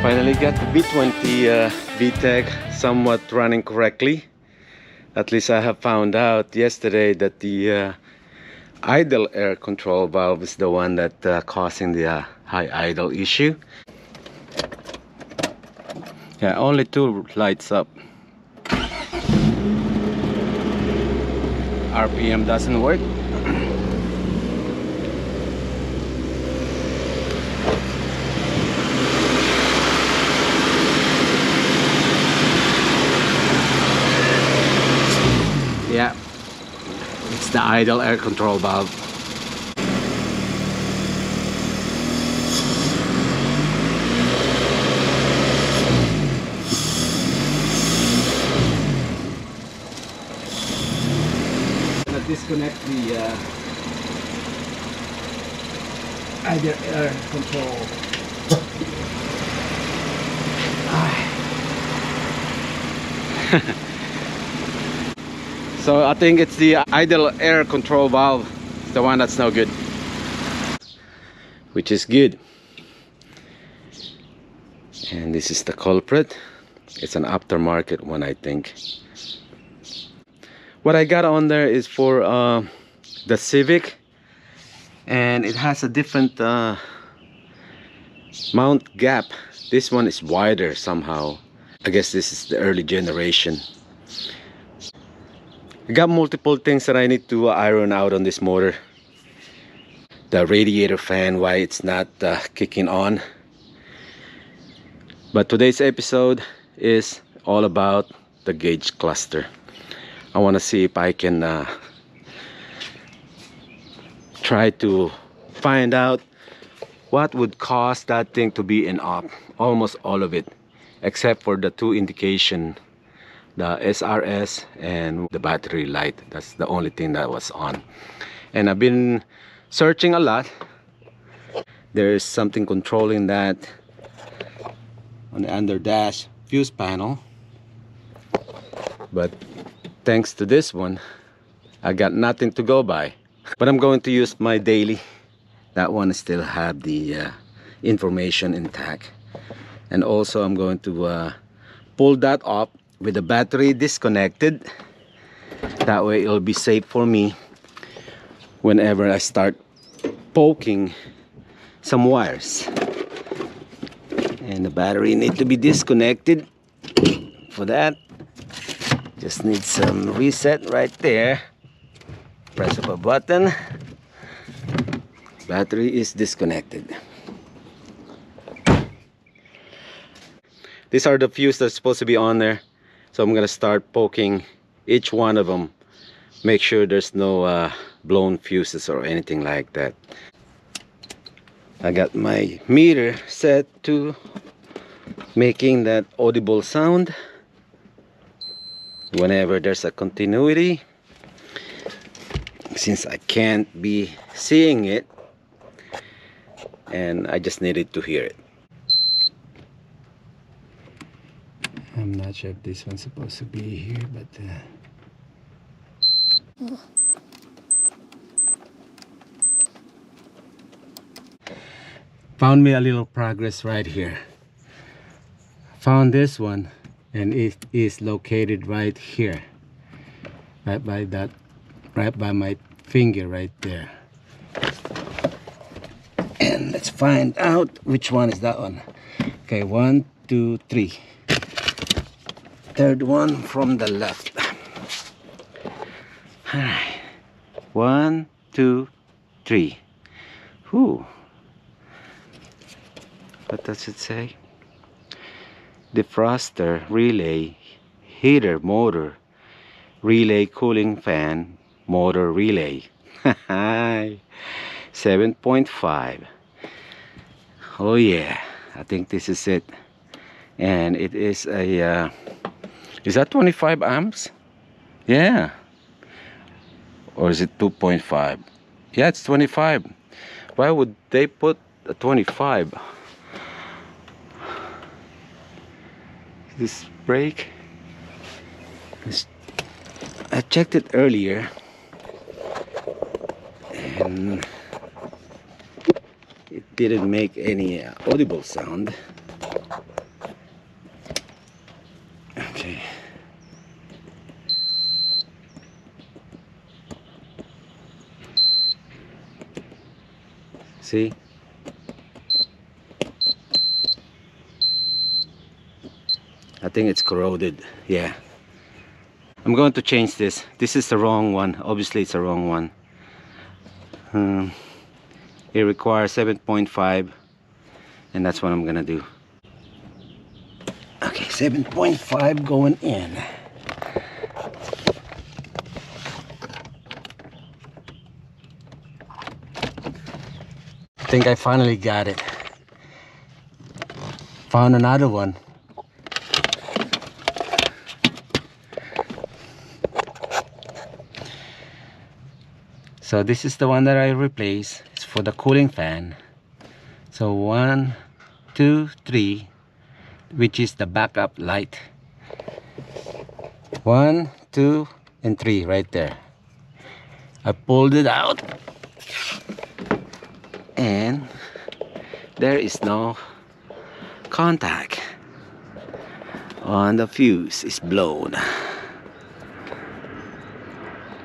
Finally got the V20 VTEC somewhat running correctly. At least I have found out yesterday that the idle air control valve is the one that causing the high idle issue. Yeah, only 2 lights up. RPM doesn't work. Yeah, it's the idle air control valve. I'm gonna disconnect the idle air control. So I think it's the idle air control valve, the one that's no good, which is good. And this is the culprit. It's an aftermarket one, I think. What I got on there is for the Civic, and it has a different mount gap. This one is wider somehow. I guess this is the early generation. I got multiple things that I need to iron out on this motor. The radiator fan, why it's not kicking on. But today's episode is all about the gauge cluster. I want to see if I can try to find out what would cause that thing to be in op. Almost all of it, except for the 2 indication, the SRS and the battery light. That's the only thing that was on. And I've been searching a lot. There is something controlling that on the under dash fuse panel, but thanks to this one I got nothing to go by. But I'm going to use my daily. That one still have the information intact. And also I'm going to pull that off with the battery disconnected. That way it'll be safe for me whenever I start poking some wires. And the battery need to be disconnected. For that, just need some reset right there. Press of a button. Battery is disconnected. These are the fuses that's supposed to be on there. So I'm gonna start poking each one of them. Make sure there's no blown fuses or anything like that. I got my meter set to making that audible sound whenever there's a continuity. Since I can't be seeing it, and I just needed to hear it. I'm not sure if this one's supposed to be here, but found me a little progress right here. Found this one, and it is located right here, right by that, right by my finger right there. And let's find out which one is that one. Okay, 1, 2, 3. Third one from the left. All right. 1, 2, 3. Whew. What does it say? Defroster, relay, heater, motor, relay, cooling fan, motor, relay. 7.5. Oh yeah, I think this is it. And it is a is that 25 amps? Yeah. Or is it 2.5? Yeah, it's 25. Why would they put a 25? This brake, I checked it earlier, and it didn't make any audible sound. See? I think it's corroded. Yeah. I'm going to change this. This is the wrong one. Obviously it's the wrong one. It requires 7.5, and that's what I'm gonna do. Okay, 7.5 going in. I think I finally got it. Found another one. So this is the one that I replaced. It's for the cooling fan. So 1, 2, 3, which is the backup light. 1, 2, and 3 right there. I pulled it out, and there is no contact on the fuse. Is blown,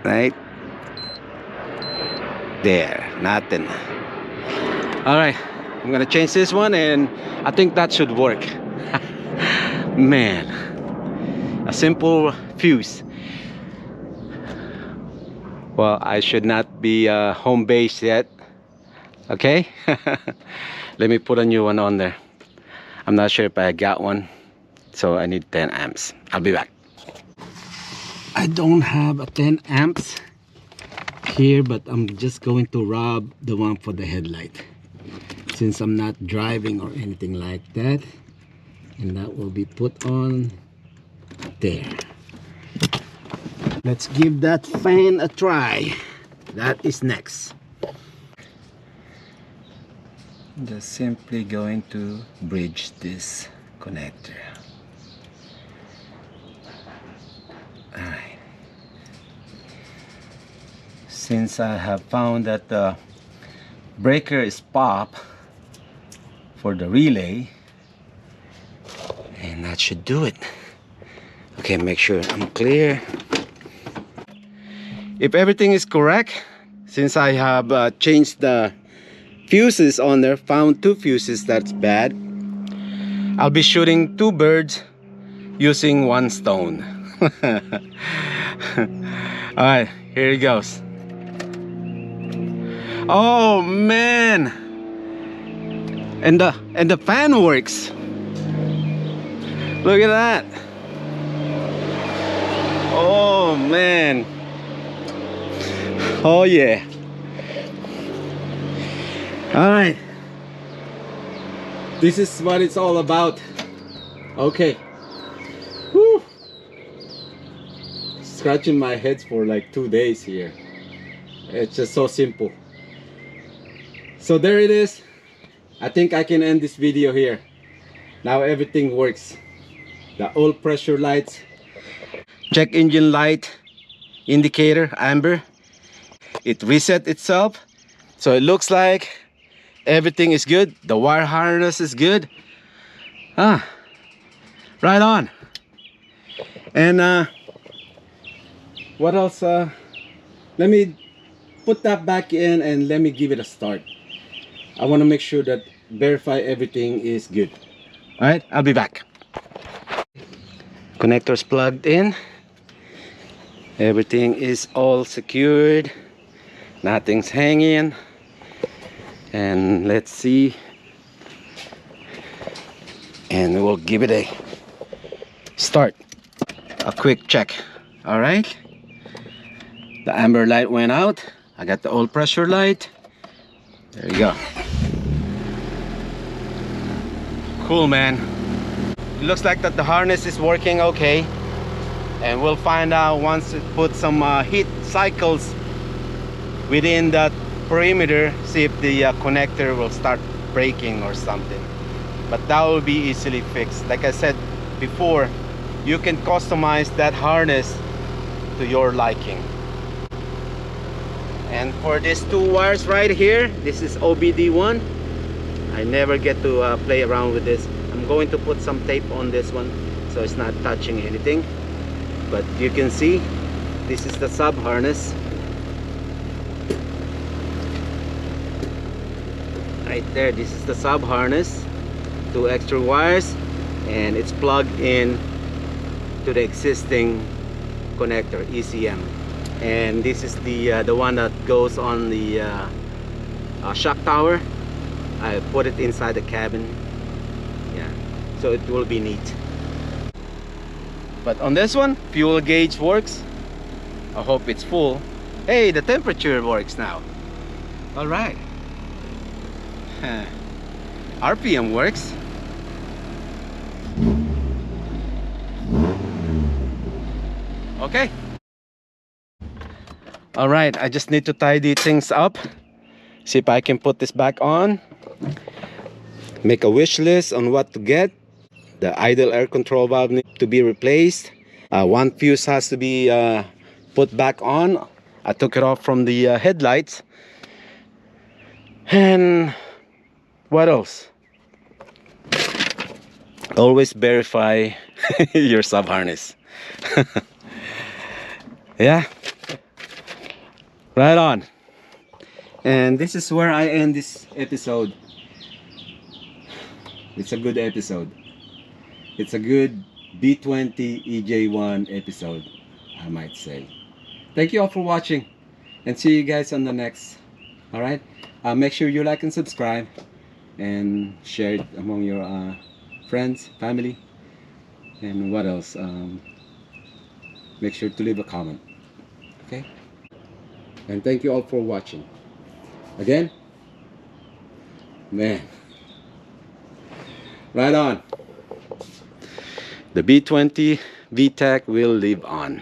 right there. Nothing. All right, I'm gonna change this one, and I think that should work. Man, a simple fuse. Well, I should not be home base yet. Okay. Let me put a new one on there. I'm not sure if I got one, so I need 10 amps. I'll be back. I don't have a 10 amps here, but I'm just going to rub the one for the headlight, since I'm not driving or anything like that, and that will be put on there. Let's give that fan a try. That is next. Just simply going to bridge this connector. Alright. Since I have found that the breaker is pop for the relay, and that should do it. Okay, make sure I'm clear. If everything is correct, since I have changed the fuses on there, found 2 fuses that's bad, I'll be shooting 2 birds using 1 stone. Alright, here it goes. Oh man, and the fan works. Look at that. Oh man. Oh yeah. All right, this is what it's all about. Okay. Whew. Scratching my head for like 2 days here. It's just so simple. So there it is. I think I can end this video here. Now everything works. The oil pressure lights, check engine light, indicator, amber. It reset itself. So it looks like everything is good. The wire harness is good. Right on. And what else? Let me put that back in and let me give it a start. I want to make sure that verify everything is good. All right, I'll be back. Connectors plugged in. Everything is all secured. Nothing's hanging. And let's see, and we'll give it a start. A quick check. All right, the amber light went out. I got the oil pressure light. There you go. Cool, man. It looks like that the harness is working okay, and we'll find out once it puts some heat cycles within that perimeter, see if the connector will start breaking or something. But that will be easily fixed. Like I said before, you can customize that harness to your liking. And for these 2 wires right here, this is OBD1. I never get to play around with this. I'm going to put some tape on this one so it's not touching anything. But you can see, this is the sub harness. right there, this is the sub harness, 2 extra wires, and it's plugged in to the existing connector ECM. And this is the one that goes on the shock tower. I put it inside the cabin, yeah, so it will be neat. But on this one, fuel gauge works. I hope it's full. Hey, the temperature works now. All right. RPM works. Okay. All right, I just need to tidy things up. See if I can put this back on. Make a wish list on what to get. The idle air control valve needs to be replaced. One fuse has to be put back on. I took it off from the headlights. And what else? Always verify your sub harness. Yeah, right on. And this is where I end this episode. It's a good episode. It's a good B20 EJ1 episode, I might say. Thank you all for watching, and see you guys on the next. All right, make sure you like and subscribe and share it among your friends, family, and what else, make sure to leave a comment. Okay, and thank you all for watching again, man. Right on. The B20 VTEC will live on.